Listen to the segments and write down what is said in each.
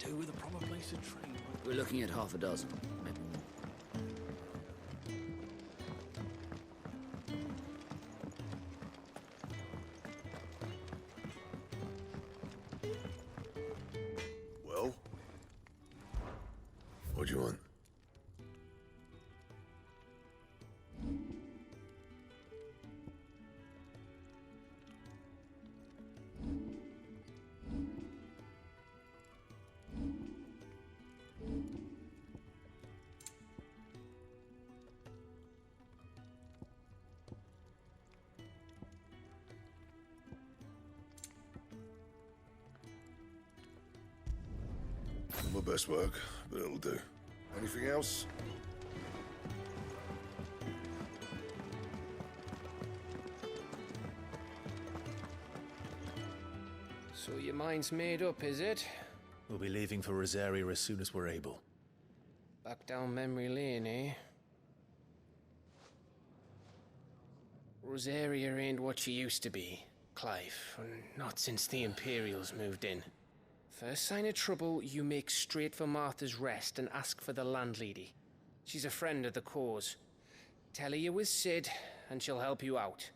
do with a proper place to train. We're looking at half a dozen, maybe more. Well? What do you want? My best work, but it'll do. Anything else? So your mind's made up, is it? We'll be leaving for Rosaria as soon as we're able. Back down memory lane, eh? Rosaria ain't what she used to be, Clive. Not since the Imperials moved in. First sign of trouble, you make straight for Martha's Rest and ask for the landlady. She's a friend of the cause. Tell her you're with Sid, and she'll help you out.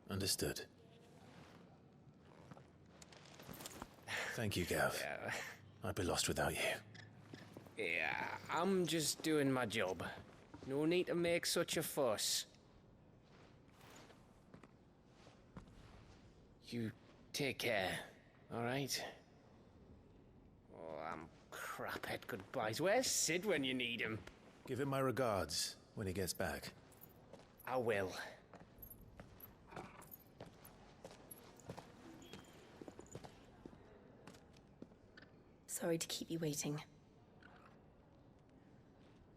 Understood. Thank you, Gav. Yeah. I'd be lost without you. Yeah, I'm just doing my job. No need to make such a fuss. You take care, all right? Oh, I'm crap at goodbyes. Where's Sid when you need him? Give him my regards when he gets back. I will. Sorry to keep you waiting.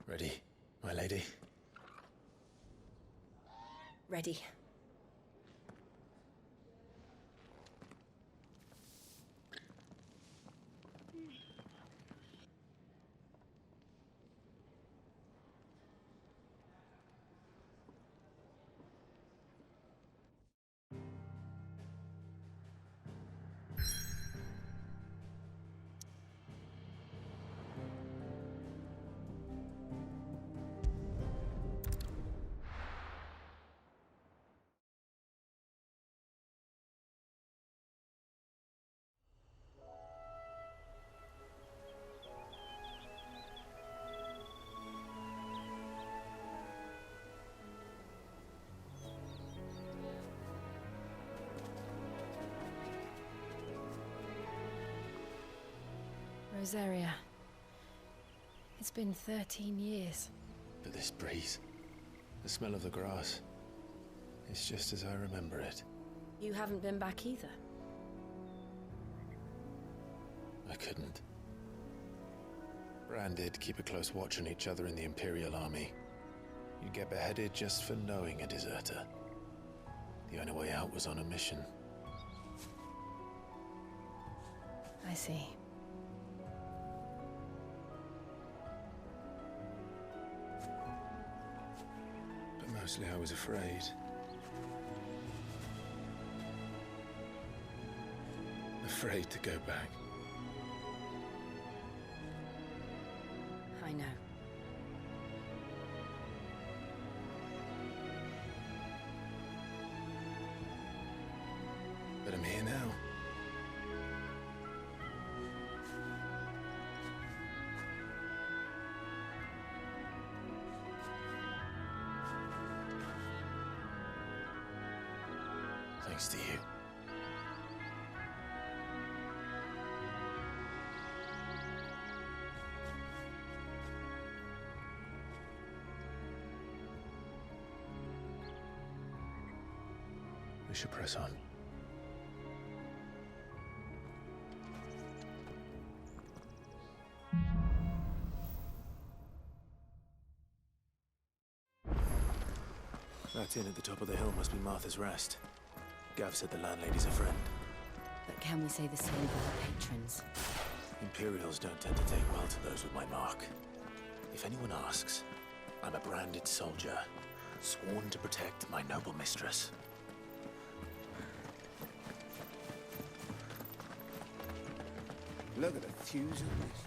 Ready, my lady? Ready. Rosaria. It's been 13 years. But this breeze, the smell of the grass, it's just as I remember it. You haven't been back either. I couldn't. Bran did keep a close watch on each other in the Imperial Army. You'd get beheaded just for knowing a deserter. The only way out was on a mission. I see. But mostly I was afraid. Afraid to go back. I know. But I'm here now. Thanks to you. We should press on. That inn at the top of the hill must be Martha's Rest. Gav said the landlady's a friend. But can we say the same for her patrons? Imperials don't tend to take well to those with my mark. If anyone asks, I'm a branded soldier, sworn to protect my noble mistress. Look at the fuse on this.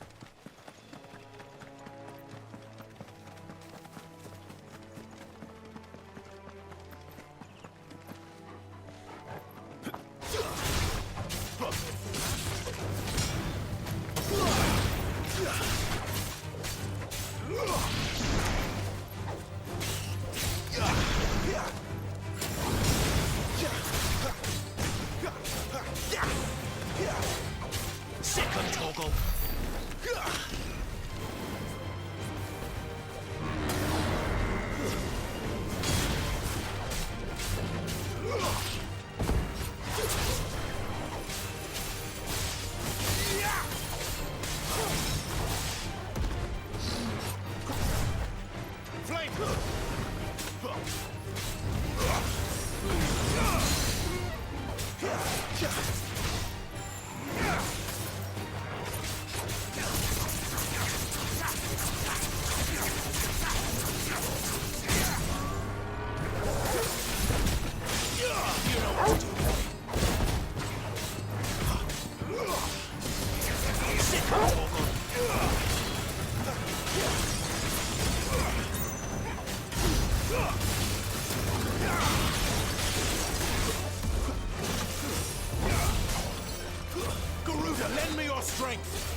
Second toggle. Garuda, lend me your strength!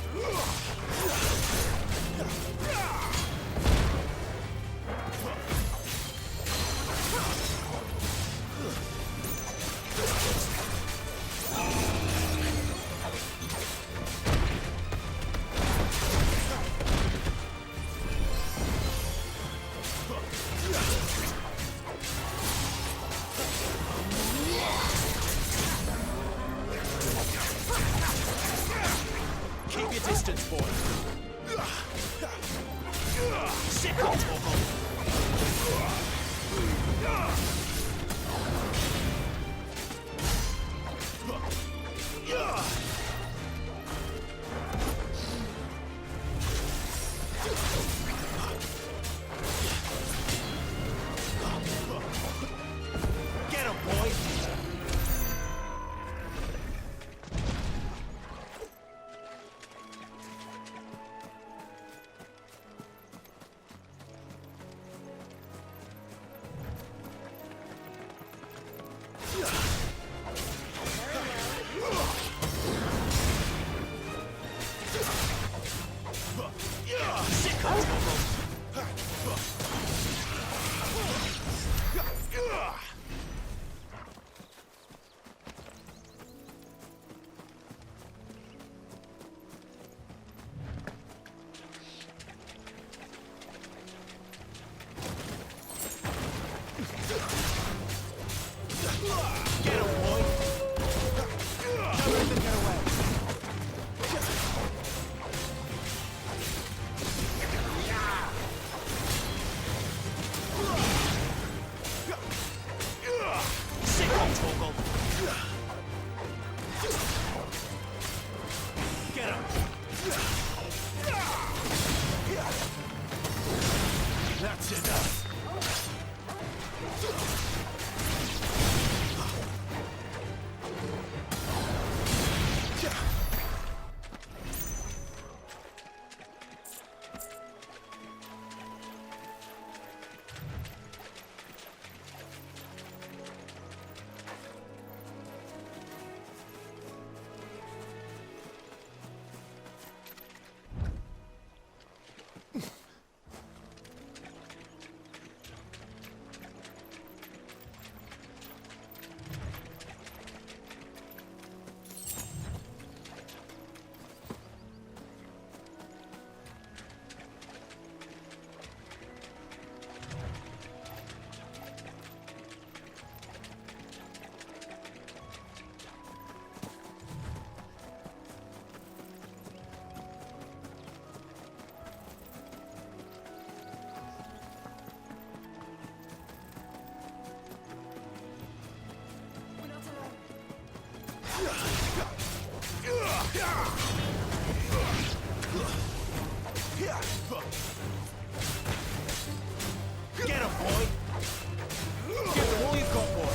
Keep your distance, boy. Second toggle. Get him, boy. Get him, boy! Don't let them get away! Second toggle! Get him! That's enough! Get him, boy! Give him all you've got, boy!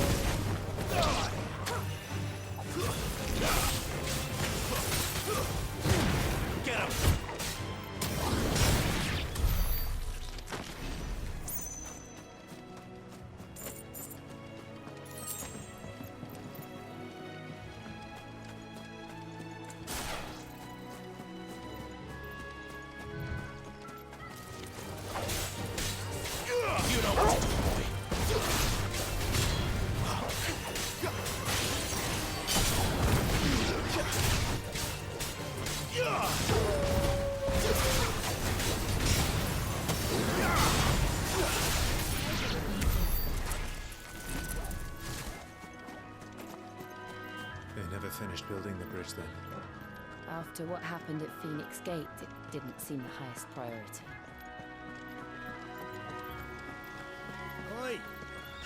rebuilding the bridge then? After what happened at Phoenix Gate, it didn't seem the highest priority. Oi!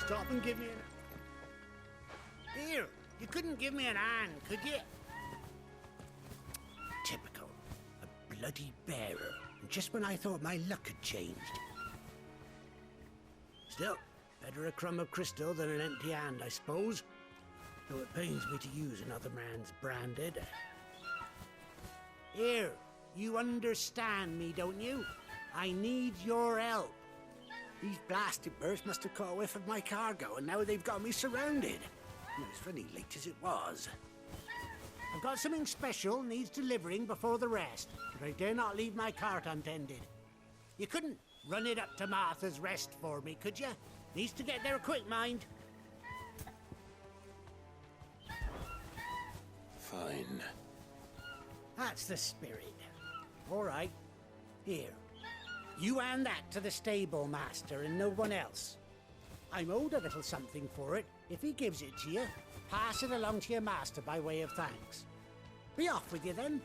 Stop and give me an... Here! You couldn't give me an hand, could you? Typical. A bloody bearer. And just when I thought my luck had changed. Still, better a crumb of crystal than an empty hand, I suppose. Though it pains me to use another man's branded. Here, you understand me, don't you? I need your help. These blasted birds must have caught a whiff of my cargo, and now they've got me surrounded. It was funny late as it was. I've got something special needs delivering before the rest, but I dare not leave my cart untended. You couldn't run it up to Martha's Rest for me, could you? Needs to get there quick, mind. Fine. That's the spirit. All right. Here. You hand that to the stable master and no one else. I'm owed a little something for it. If he gives it to you, pass it along to your master by way of thanks. Be off with you then,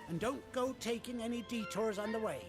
and don't go taking any detours on the way.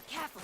Careful!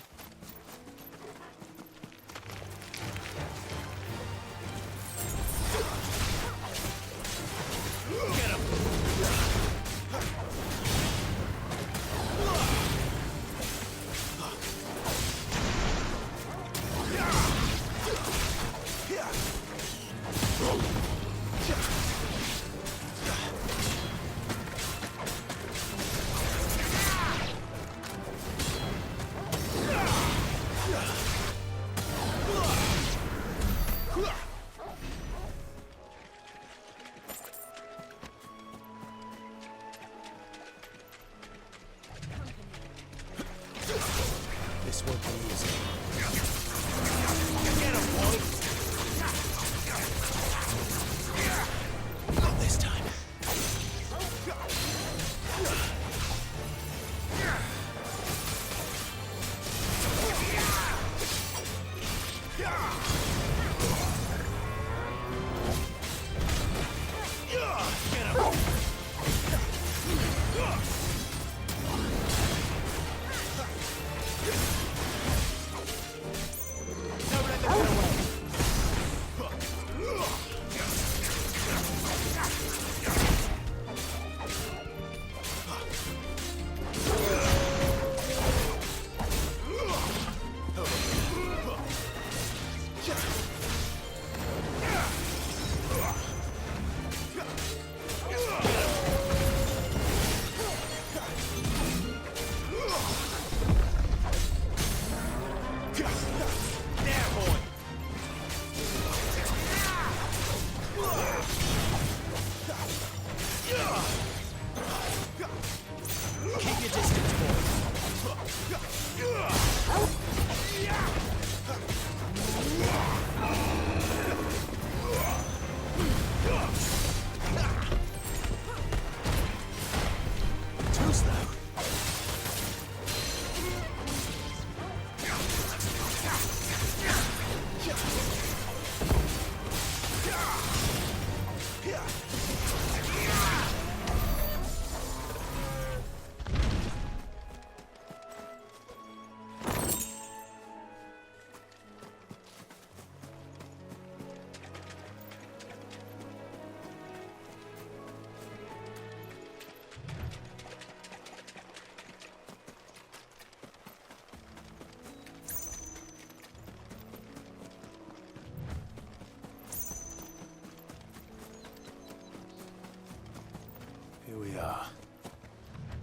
are.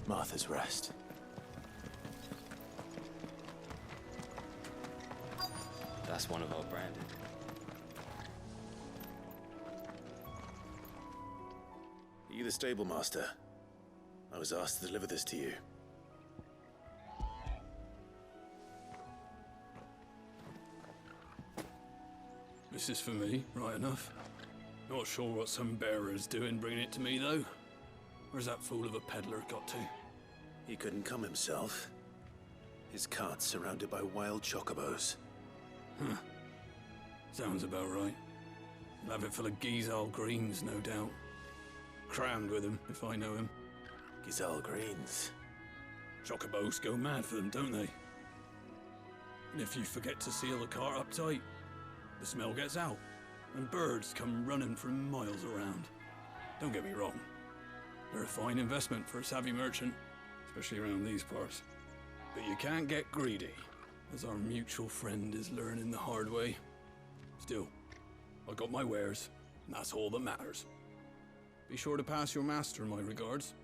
Martha's Rest. That's one of our branded. Are you the stable master? I was asked to deliver this to you. This is for me, right enough. Not sure what some bearer's doing bringing it to me, though. Where's that fool of a peddler got to? He couldn't come himself. His cart's surrounded by wild chocobos. Huh. Sounds about right. He'll have it full of Gizal greens, no doubt. Crammed with him, if I know him. Gizal greens. Chocobos go mad for them, don't they? And if you forget to seal the cart up tight, the smell gets out, and birds come running from miles around. Don't get me wrong. They're a fine investment for a savvy merchant, especially around these parts. But you can't get greedy, as our mutual friend is learning the hard way. Still, I got my wares, and that's all that matters. Be sure to pass your master my regards.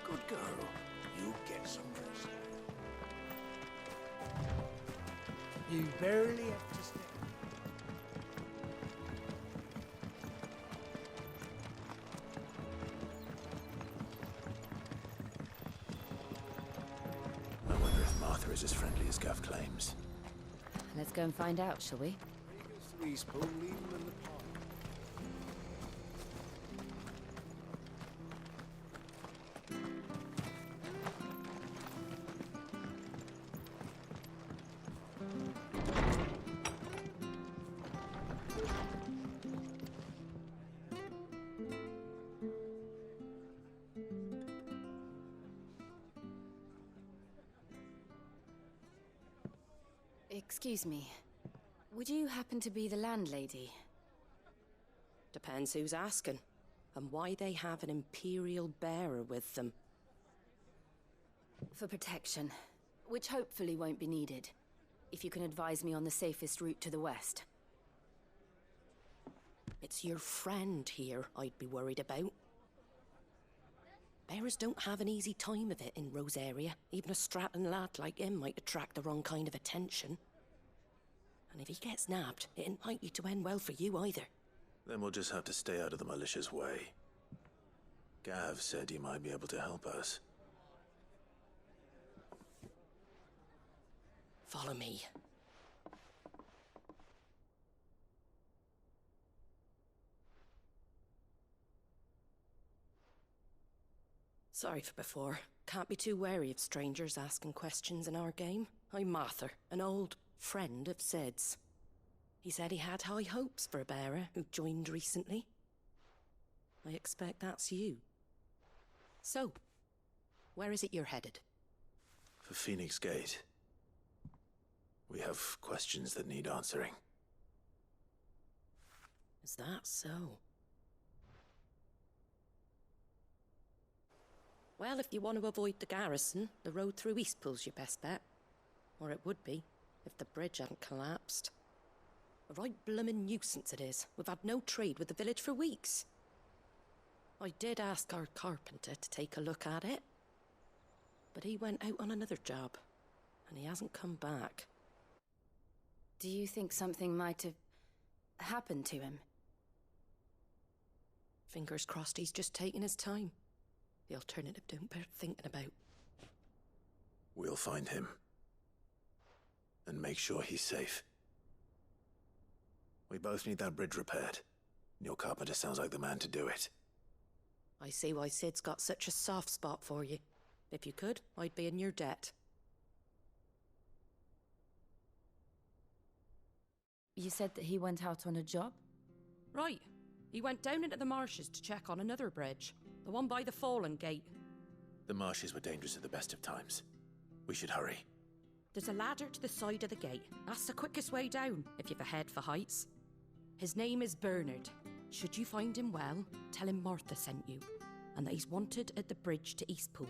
Good girl. You get some rest. You barely have to stay. I wonder if Martha is as friendly as Gav claims. Let's go and find out, shall we? Three spoon, leave them in the pot. Excuse me. Would you happen to be the landlady? Depends who's asking, and why they have an Imperial bearer with them. For protection, which hopefully won't be needed. If you can advise me on the safest route to the west. It's your friend here I'd be worried about. Bearers don't have an easy time of it in Rosaria. Even a Stratton lad like him might attract the wrong kind of attention. And if he gets nabbed, it ain't likely to end well for you either. Then we'll just have to stay out of the malicious way. Gav said he might be able to help us. Follow me. Sorry for before. Can't be too wary of strangers asking questions in our game. I'm Martha, an old friend of Sid's. He said he had high hopes for a bearer who joined recently. I expect that's you. So, where is it you're headed? For Phoenix Gate. We have questions that need answering. Is that so? Well, if you want to avoid the garrison, the road through Eastpool's your best bet. Or it would be, if the bridge hadn't collapsed. A right bloomin' nuisance it is. We've had no trade with the village for weeks. I did ask our carpenter to take a look at it. But he went out on another job, and he hasn't come back. Do you think something might have happened to him? Fingers crossed he's just taking his time. The alternative don't bear thinking about. We'll find him. And make sure he's safe. We both need that bridge repaired. Your carpenter sounds like the man to do it. I see why Sid's got such a soft spot for you. If you could, I'd be in your debt. You said that he went out on a job? Right. He went down into the marshes to check on another bridge. The one by the Fallen Gate. The marshes were dangerous at the best of times. We should hurry. There's a ladder to the side of the gate. That's the quickest way down, if you've a head for heights. His name is Bernard. Should you find him well, tell him Martha sent you, and that he's wanted at the bridge to Eastpool.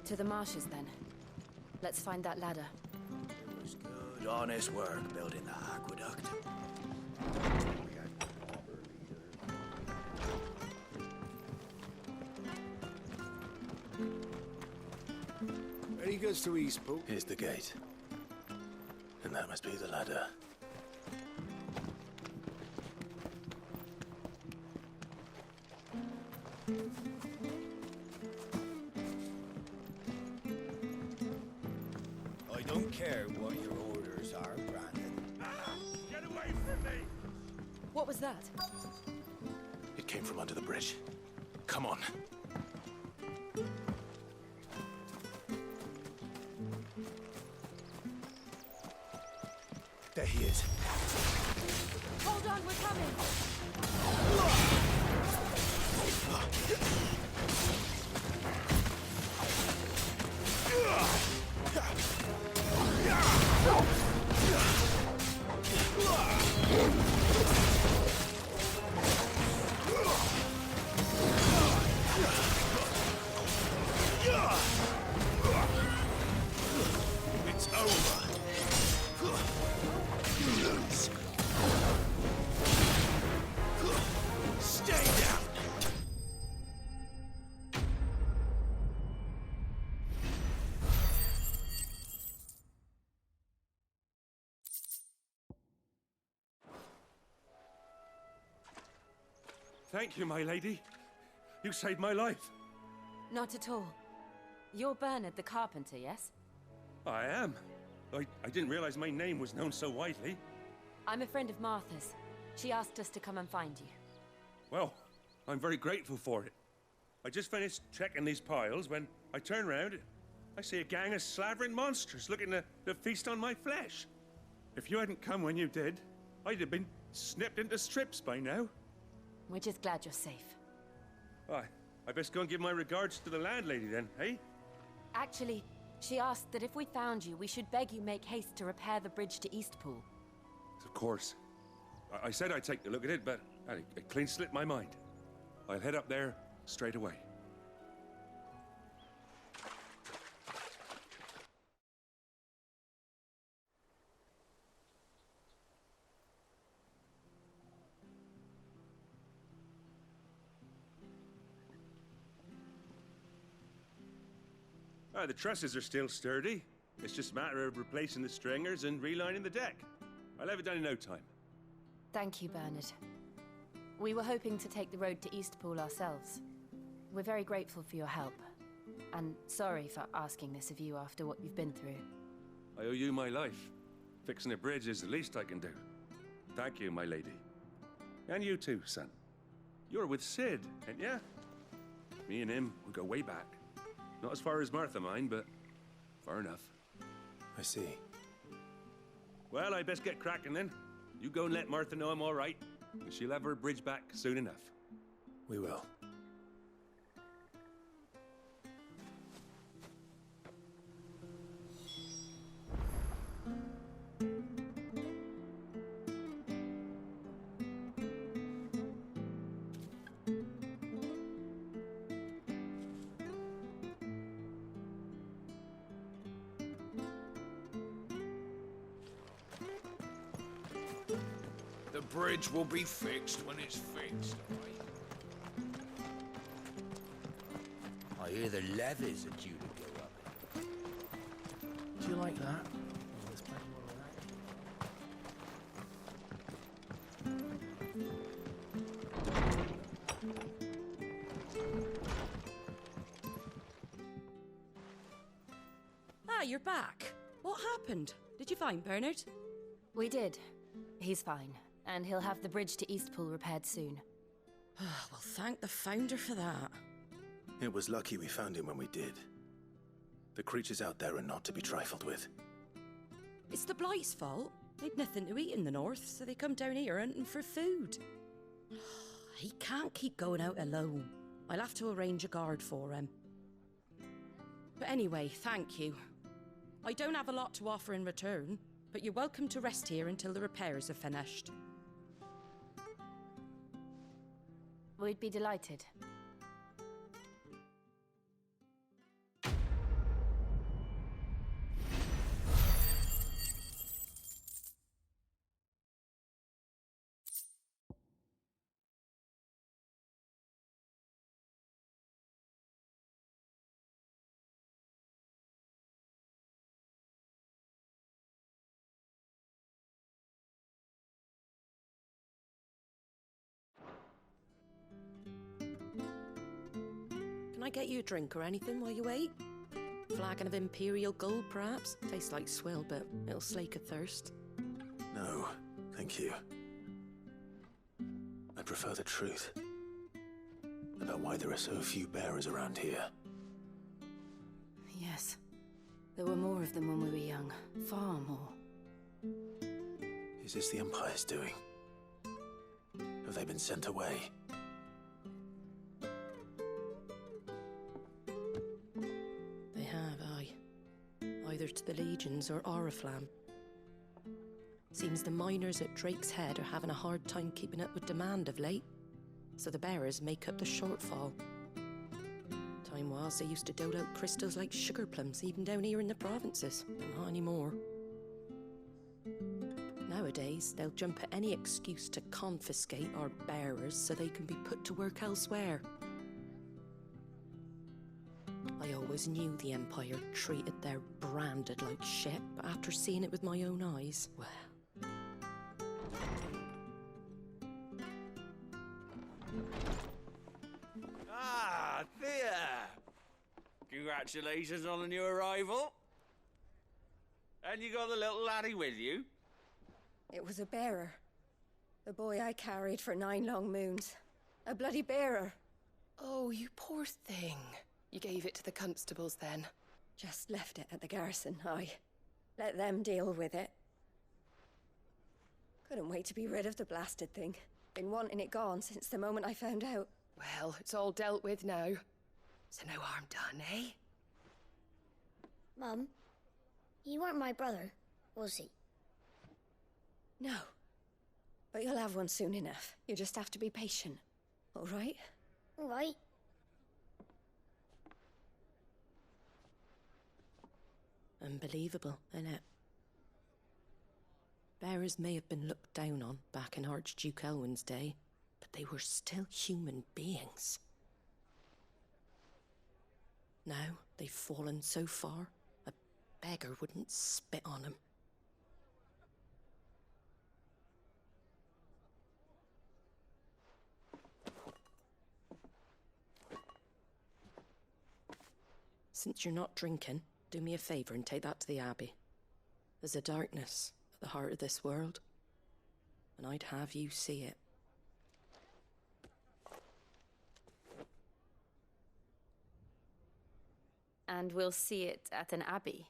To the marshes, then. Let's find that ladder. It was good, honest work building the aqueduct. Ready goes to Eastpool. Here's the gate. And that must be the ladder. I don't care what your orders are, Brandon. Get away from me! What was that? It came from under the bridge. Come on. There he is. Hold on, we're coming! It's over. Stay down. Thank you, my lady. You saved my life. Not at all. You're Bernard the carpenter, yes? I am. I didn't realize my name was known so widely. I'm a friend of Martha's. She asked us to come and find you. Well, I'm very grateful for it. I just finished checking these piles when I turn round. I see a gang of slavering monsters looking to feast on my flesh. If you hadn't come when you did, I'd have been snipped into strips by now. We're just glad you're safe. I best go and give my regards to the landlady then, eh? Actually, she asked that if we found you, we should beg you make haste to repair the bridge to Eastpool. Of course. I said I'd take a look at it, but it clean slipped my mind. I'll head up there straight away. The trusses are still sturdy. It's just a matter of replacing the stringers and relining the deck. I'll have it done in no time. Thank you, Bernard. We were hoping to take the road to Eastpool ourselves. We're very grateful for your help. And sorry for asking this of you after what you've been through. I owe you my life. Fixing a bridge is the least I can do. Thank you, my lady. And you too, son. You're with Sid, ain't ya? Me and him, we go way back. Not as far as Martha, mind, but far enough. I see. Well, I best get cracking then. You go and let Martha know I'm all right, and she'll have her bridge back soon enough. We will. The bridge will be fixed when it's fixed, all right? I hear the levees are due to go up. Do you like that? There's plenty more of Ah, you're back. What happened? Did you find Bernard? We did. He's fine, and he'll have the bridge to Eastpool repaired soon. Well, thank the Founder for that. It was lucky we found him when we did. The creatures out there are not to be trifled with. It's the Blight's fault. They'd nothing to eat in the north, so they come down here hunting for food. He can't keep going out alone. I'll have to arrange a guard for him. But anyway, thank you. I don't have a lot to offer in return, but you're welcome to rest here until the repairs are finished. We'd be delighted. I get you a drink or anything while you wait? Flagon of Imperial Gold, perhaps? Tastes like swill, but it'll slake a thirst. No, thank you. I prefer the truth about why there are so few bearers around here. Yes. There were more of them when we were young. Far more. Is this the Empire's doing? Have they been sent away? They have, aye. Either to the Legions or Oriflamme. Seems the miners at Drake's Head are having a hard time keeping up with demand of late, so the bearers make up the shortfall. Time was they used to dole out crystals like sugar plums, even down here in the provinces, but not anymore. Nowadays, they'll jump at any excuse to confiscate our bearers so they can be put to work elsewhere. I always knew the Empire treated their branded like shit, but after seeing it with my own eyes, well... Ah, Thea! Congratulations on the new arrival. And you got the little laddie with you? It was a bearer. The boy I carried for 9 long moons. A bloody bearer. Oh, you poor thing. You gave it to the constables then? Just left it at the garrison, aye. Let them deal with it. Couldn't wait to be rid of the blasted thing. Been wanting it gone since the moment I found out. Well, it's all dealt with now. So no harm done, eh? Mum, he weren't my brother, was he? No. But you'll have one soon enough. You just have to be patient. All right? All right. Unbelievable, innit? Bearers may have been looked down on back in Archduke Elwin's day, but they were still human beings. Now they've fallen so far, a beggar wouldn't spit on them. Since you're not drinking, do me a favour and take that to the Abbey. There's a darkness at the heart of this world, and I'd have you see it. And we'll see it at an abbey?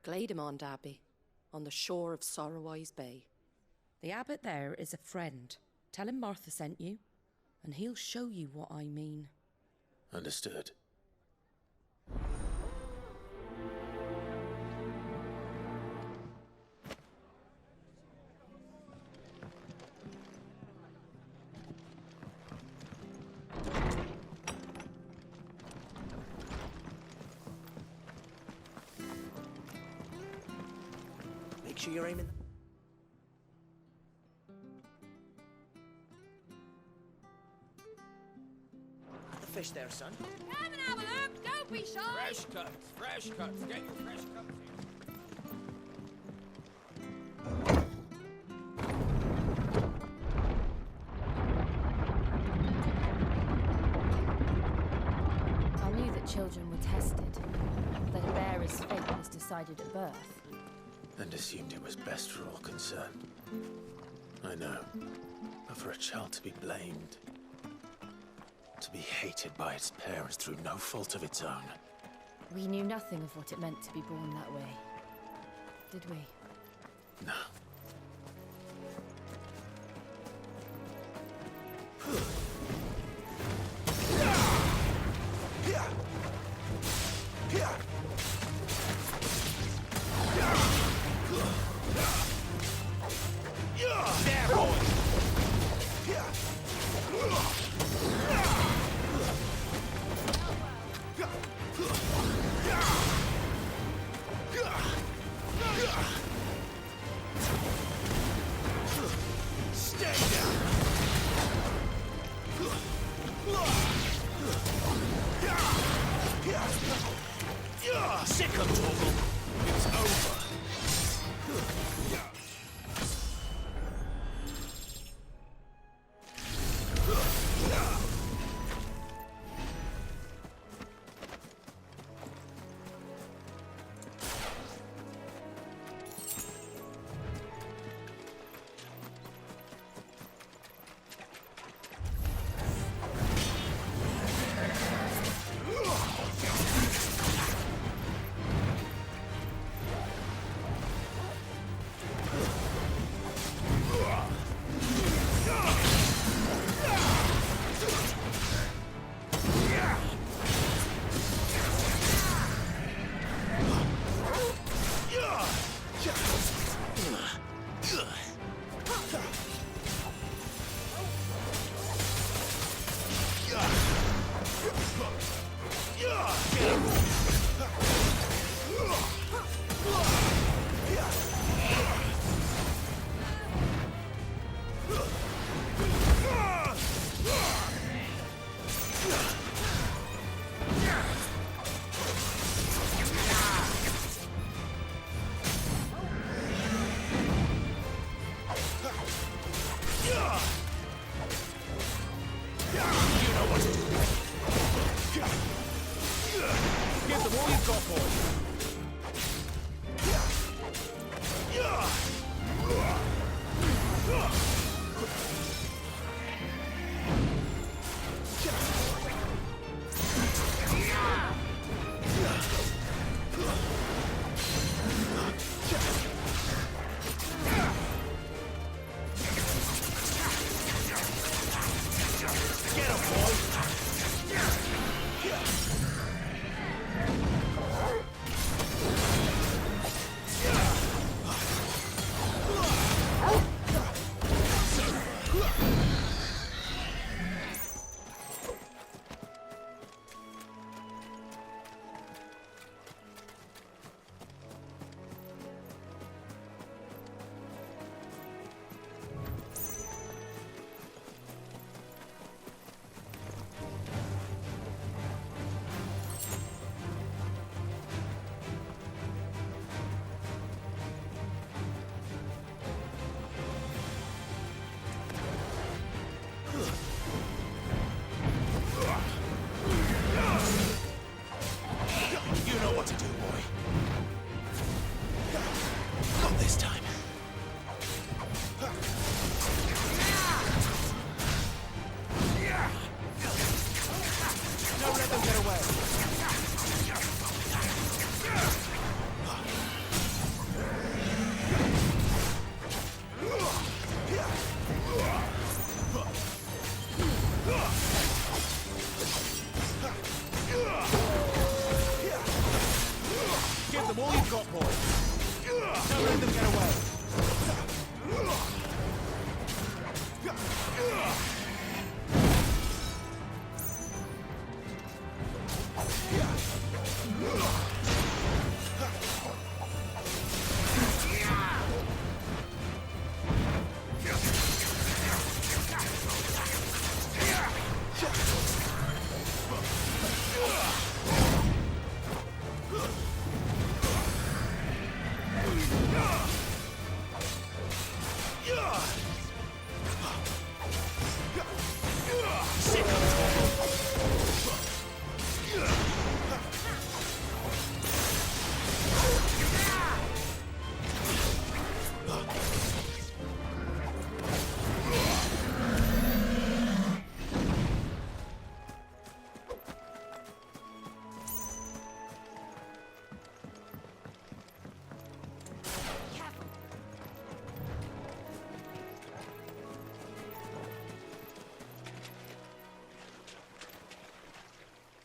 Glademond Abbey, on the shore of Sorrowwise Bay. The abbot there is a friend. Tell him Martha sent you, and he'll show you what I mean. Understood. Make sure you're aiming. The fish there, son. Come and have a look. Don't be shy. Fresh cuts, fresh cuts. Get your fresh cuts here. I knew that children were tested, that a bearer's fate was decided at birth. And assumed it was best for all concerned. I know. But for a child to be blamed, to be hated by its parents through no fault of its own. We knew nothing of what it meant to be born that way, did we? No. boy. Don't let them get away.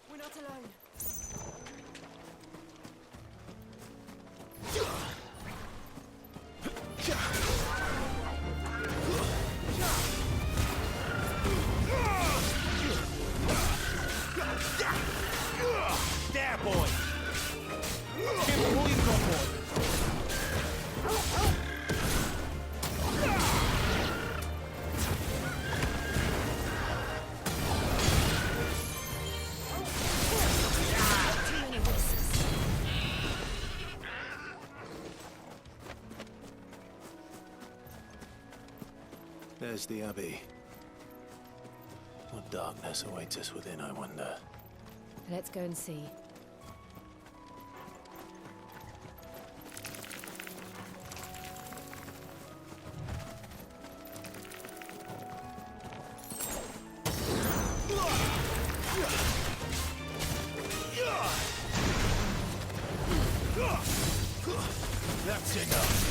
We're not alone. There, boy! Careful, all you've got, boy! There's the Abbey. What darkness awaits us within, I wonder? Let's go and see. That's enough!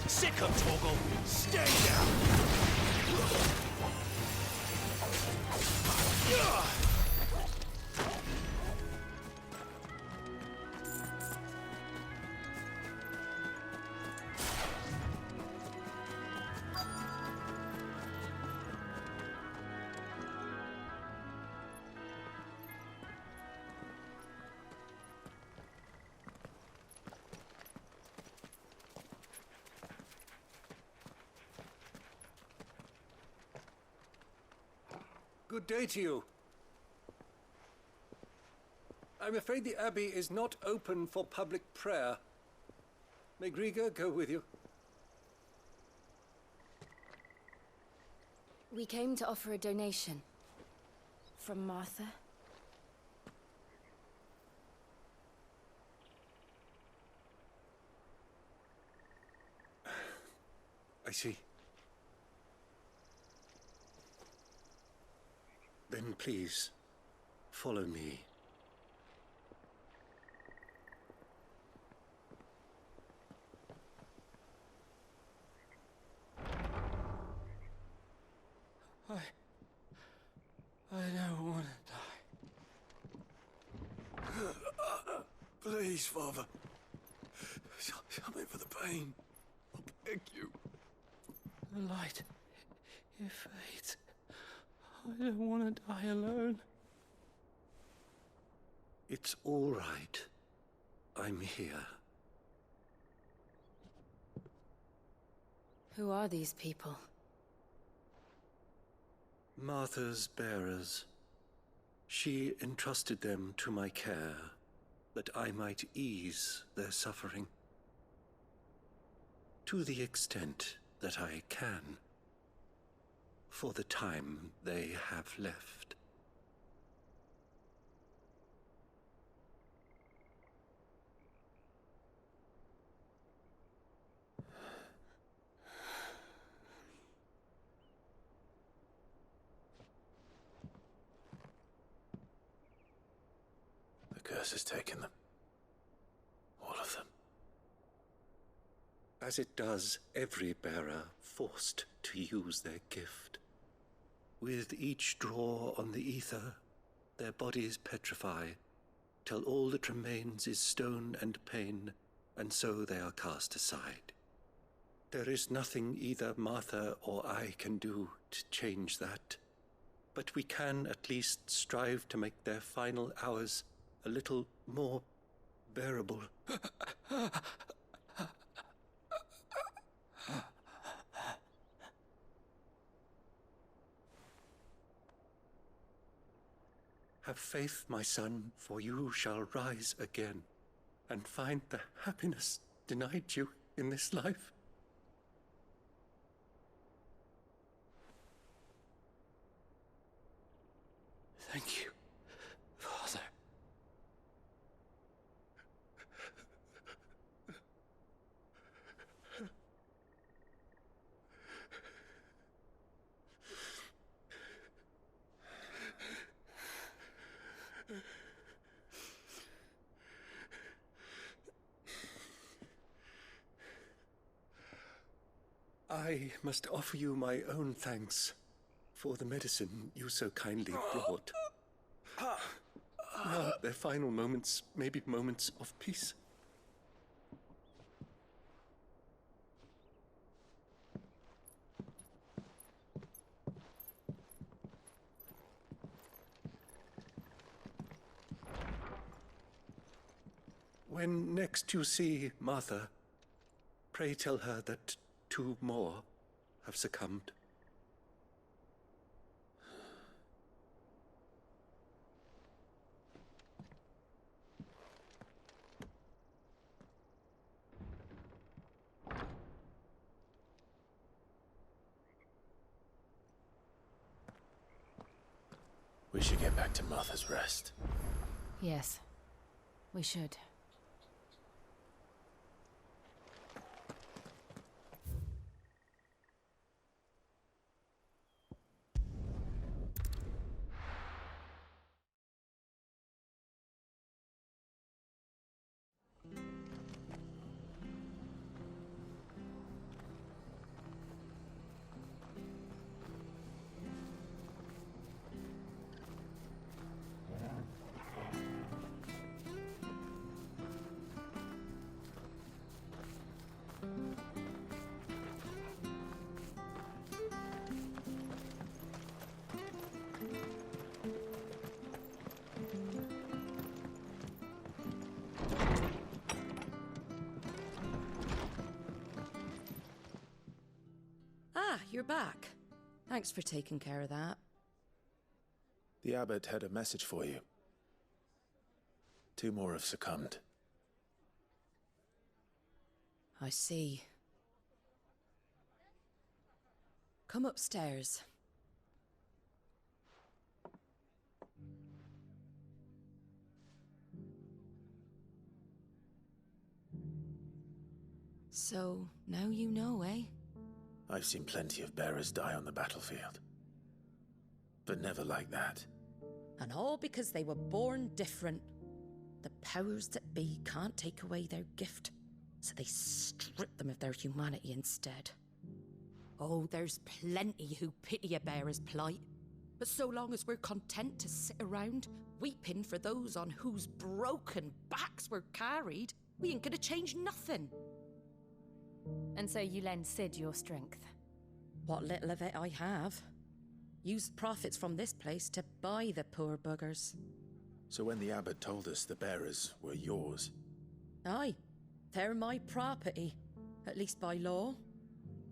Sick of Torgal! Stay down! Good day to you. I'm afraid the Abbey is not open for public prayer. May Grieger go with you? We came to offer a donation. From Martha. I see. Then please, follow me. I don't want to die. Please, Father. Help me for the pain. I beg you. The light, it fades. I don't want to die alone. It's all right. I'm here. Who are these people? Martha's bearers. She entrusted them to my care, that I might ease their suffering. To the extent that I can, for the time they have left. The curse has taken them. All of them. As it does every bearer forced to use their gift. With each draw on the ether, their bodies petrify, till all that remains is stone and pain, and so they are cast aside. There is nothing either Martha or I can do to change that, but we can at least strive to make their final hours a little more bearable. Have faith, my son, for you shall rise again and find the happiness denied you in this life. Thank you, Father. I must offer you my own thanks for the medicine you so kindly brought. Now, their final moments may be moments of peace. When next you see Martha, pray tell her that 2 more have succumbed. We should get back to Martha's Rest. Yes, we should. You're back. Thanks for taking care of that. The abbot had a message for you. 2 more have succumbed. I see. Come upstairs. So, now you know, eh? I've seen plenty of bearers die on the battlefield. But never like that. And all because they were born different. The powers that be can't take away their gift, so they strip them of their humanity instead. Oh, there's plenty who pity a bearer's plight. But so long as we're content to sit around, weeping for those on whose broken backs we're carried, we ain't gonna change nothing. And so you lend Sid your strength? What little of it I have. Use profits from this place to buy the poor buggers. So when the abbot told us the bearers were yours... Aye, they're my property, at least by law.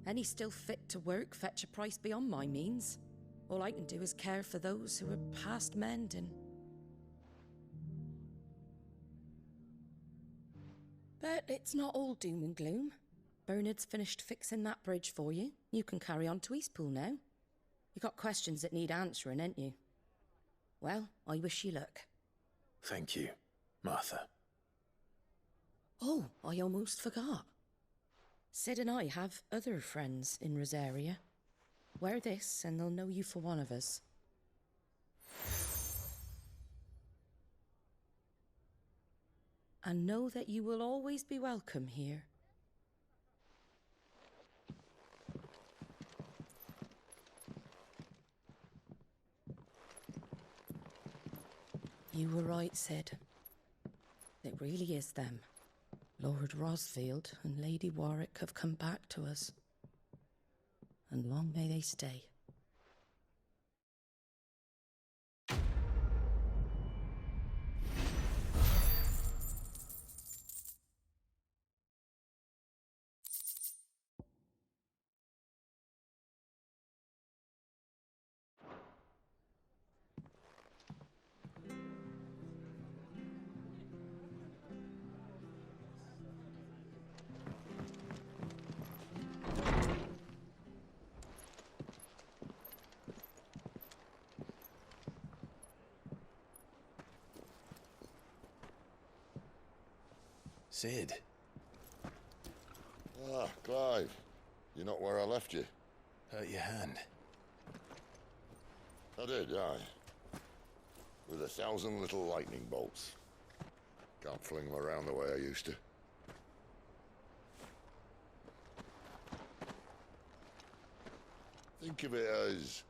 Any still fit to work fetch a price beyond my means. All I can do is care for those who are past mending. But it's not all doom and gloom. Bernard's finished fixing that bridge for you. You can carry on to Eastpool now. You got questions that need answering, ain't you? Well, I wish you luck. Thank you, Martha. Oh, I almost forgot. Sid and I have other friends in Rosaria. Wear this and they'll know you for one of us. And know that you will always be welcome here. You were right, Sid. It really is them. Lord Rosfield and Lady Warwick have come back to us. And long may they stay. Sid. Ah, Clive. You're not where I left you. Hurt your hand. I did, aye. With 1,000 little lightning bolts. Can't fling them around the way I used to. Think of it as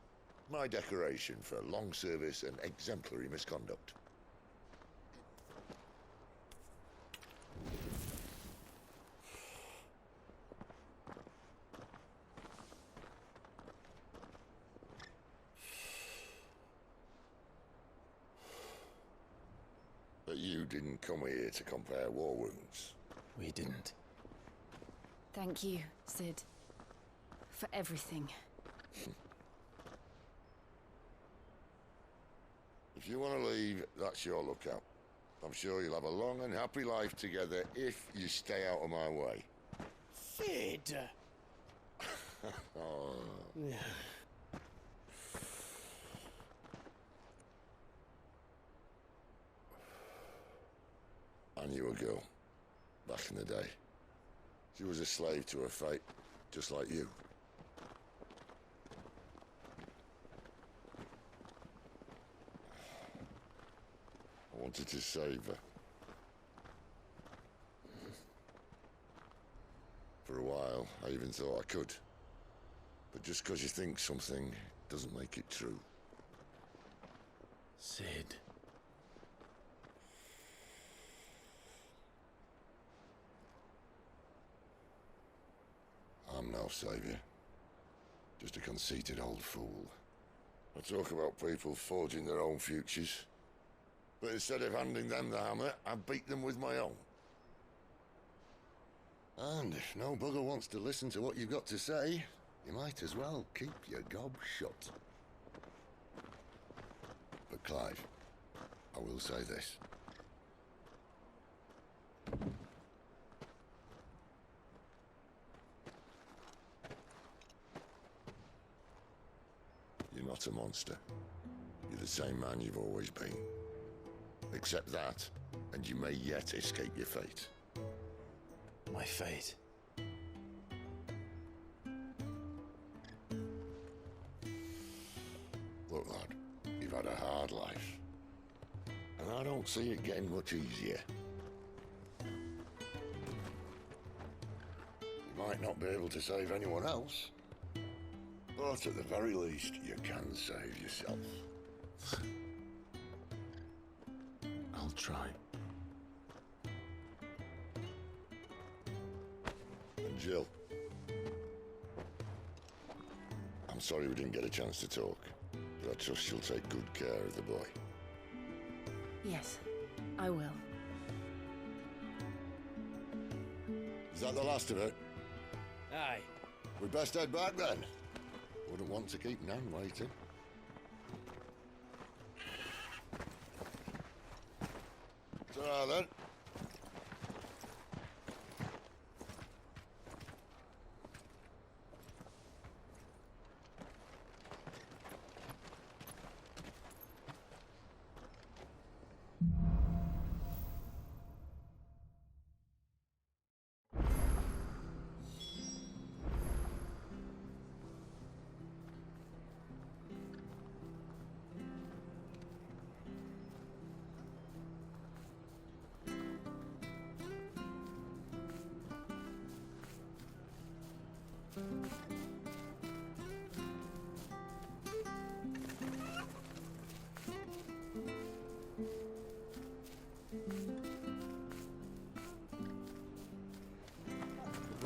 my decoration for long service and exemplary misconduct. But you didn't come here to compare war wounds. We didn't. Thank you, Sid. For everything. If you want to leave, that's your lookout. I'm sure you'll have a long and happy life together if you stay out of my way. Sid! Oh. I knew a girl, back in the day. She was a slave to her fate, just like you. I wanted to save her. For a while, I even thought I could. But just because you think something doesn't make it true. Sid. I'm no savior. Just a conceited old fool. I talk about people forging their own futures. But instead of handing them the hammer, I beat them with my own. And if no bugger wants to listen to what you've got to say, you might as well keep your gob shut. But Clive, I will say this. You're not a monster. You're the same man you've always been. Accept that, and you may yet escape your fate. My fate? Look, lad, you've had a hard life. And I don't see it getting much easier. You might not be able to save anyone else, but at the very least, you can save yourself. I'll try. And Jill, I'm sorry we didn't get a chance to talk, but I trust she'll take good care of the boy. Yes, I will. Is that the last of it? Aye. We'd best head back then. Wouldn't want to keep Nan waiting. Ta-ra then.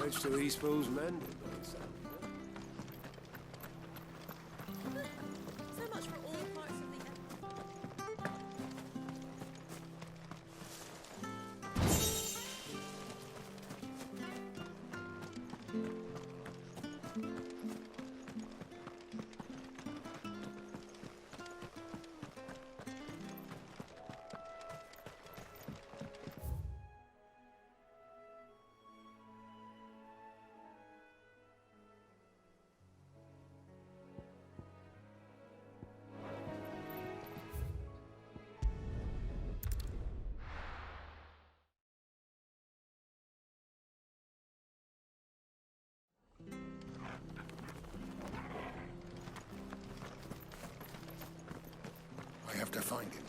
bridge to Eastpool's mended by the sound of it. So much for all parts of the... I have to find him.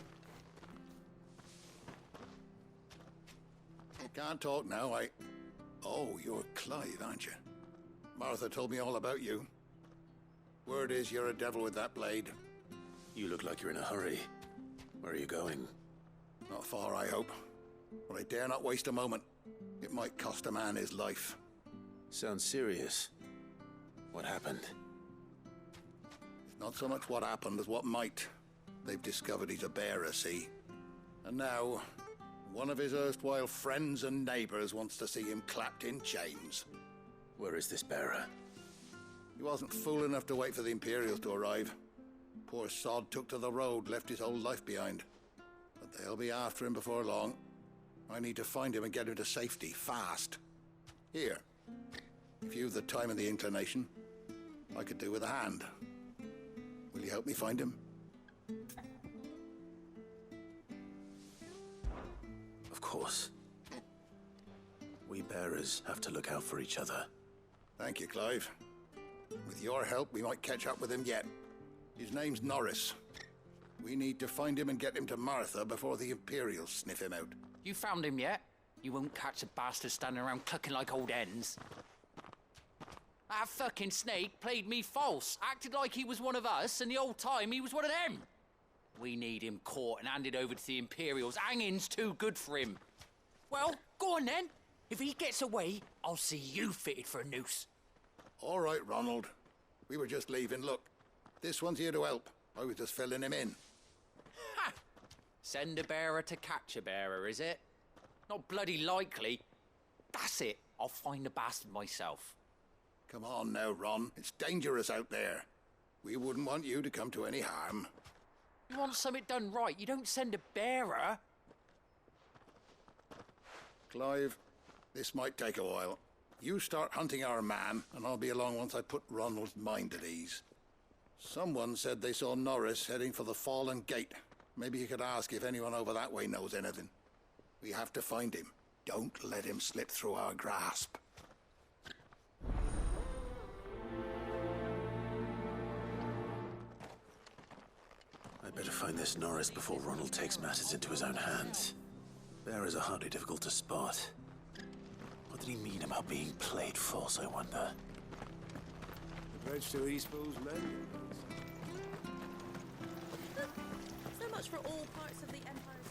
You can't talk now, Oh, you're Clive, aren't you? Martha told me all about you. Word is you're a devil with that blade. You look like you're in a hurry. Where are you going? Not far, I hope. But I dare not waste a moment. It might cost a man his life. Sounds serious. What happened? It's not so much what happened as what might. They've discovered he's a bearer, see? And now, one of his erstwhile friends and neighbors wants to see him clapped in chains. Where is this bearer? He wasn't fool enough to wait for the Imperials to arrive. Poor sod took to the road, left his whole life behind. But they'll be after him before long. I need to find him and get him to safety, fast. Here, if you've the time and the inclination, I could do with a hand. Will you help me find him? Of course. We bearers have to look out for each other. Thank you, Clive. With your help, we might catch up with him yet. His name's Norris. We need to find him and get him to Martha before the Imperials sniff him out. You found him yet? You won't catch a bastard standing around clucking like old hens. That fucking snake played me false, acted like he was one of us, and the old time he was one of them. We need him caught and handed over to the Imperials. Hanging's too good for him. Well, go on then. If he gets away, I'll see you fitted for a noose. All right, Ronald. We were just leaving. Look, this one's here to help. I was just filling him in. Ha! Send a bearer to catch a bearer, is it? Not bloody likely. That's it. I'll find the bastard myself. Come on now, Ron. It's dangerous out there. We wouldn't want you to come to any harm. You want something done right, you don't send a bearer. Clive, this might take a while. You start hunting our man, and I'll be along once I put Ronald's mind at ease. Someone said they saw Norris heading for the Fallen Gate. Maybe you could ask if anyone over that way knows anything. We have to find him. Don't let him slip through our grasp. I'd better find this Norris before Ronald takes matters into his own hands. Bearers are hardly difficult to spot. What did he mean about being played false, I wonder? The bridge to Eastpool's mended. So much for all parts of the Empire's...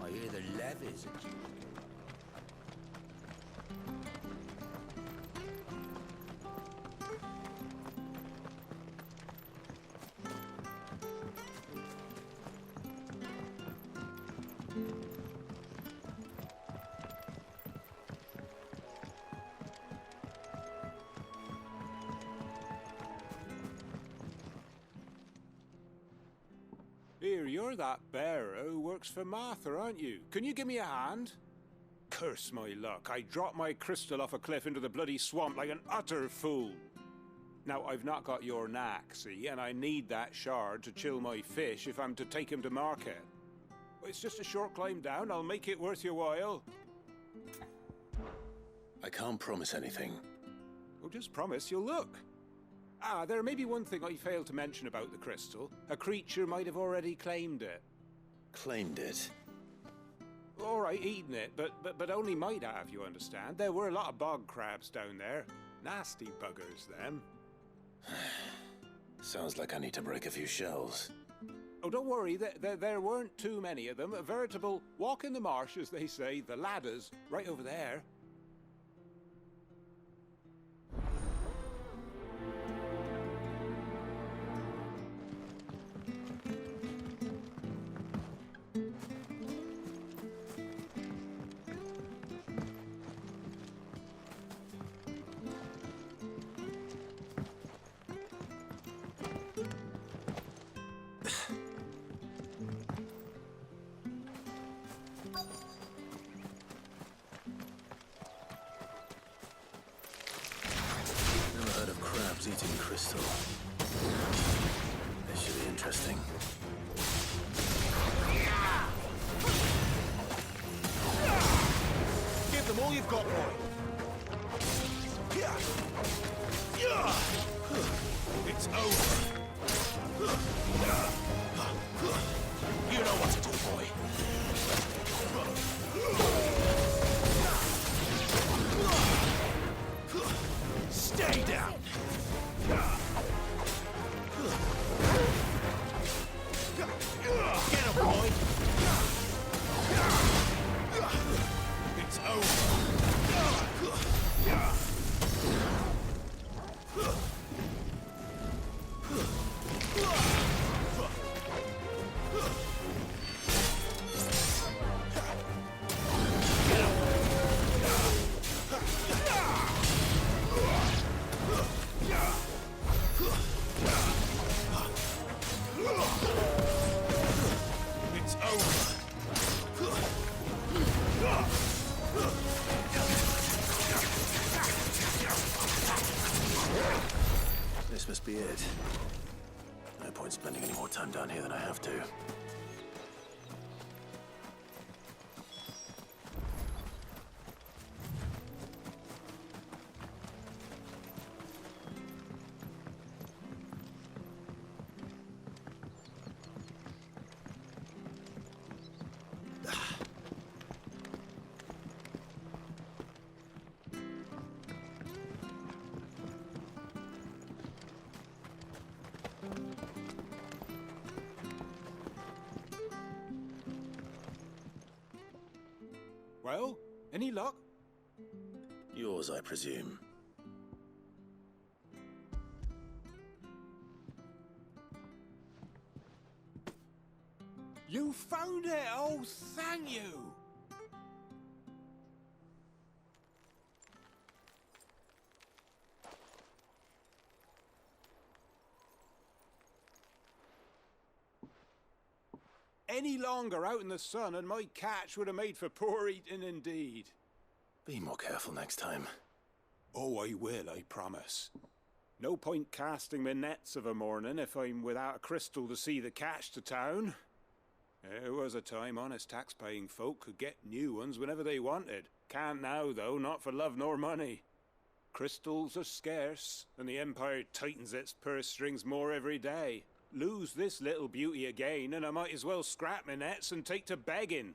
I hear the levies are due to go Here, you're that bearer who works for Martha, aren't you? Can you give me a hand? Curse my luck. I dropped my crystal off a cliff into the bloody swamp like an utter fool. Now, I've not got your knack, see, and I need that shard to chill my fish if I'm to take him to market. It's just a short climb down. I'll make it worth your while. I can't promise anything. Well, just promise you'll look. Ah, there may be one thing I failed to mention about the crystal. A creature might have already claimed it. Claimed it? All right, eaten it, but only might have, you understand. There were a lot of bog crabs down there. Nasty buggers, them. Sounds like I need to break a few shells. Oh, don't worry, there weren't too many of them. A veritable walk in the marsh, as they say, the ladders, right over there. Eating crystal. This should be interesting. Give them all you've got, boy. It's over. You know what to do, boy. Stay down. Get him, boy! It's over! This must be it. No point spending any more time down here than I have to. Well, any luck? Yours, I presume. You found it! Oh, thank you! Any longer out in the sun and my catch would have made for poor eating indeed. Be more careful next time. Oh, I will, I promise. No point casting my nets of a morning if I'm without a crystal to see the catch to town. There was a time honest tax-paying folk could get new ones whenever they wanted. Can't now, though, not for love nor money. Crystals are scarce, and the Empire tightens its purse strings more every day. Lose this little beauty again, and I might as well scrap my nets and take to begging.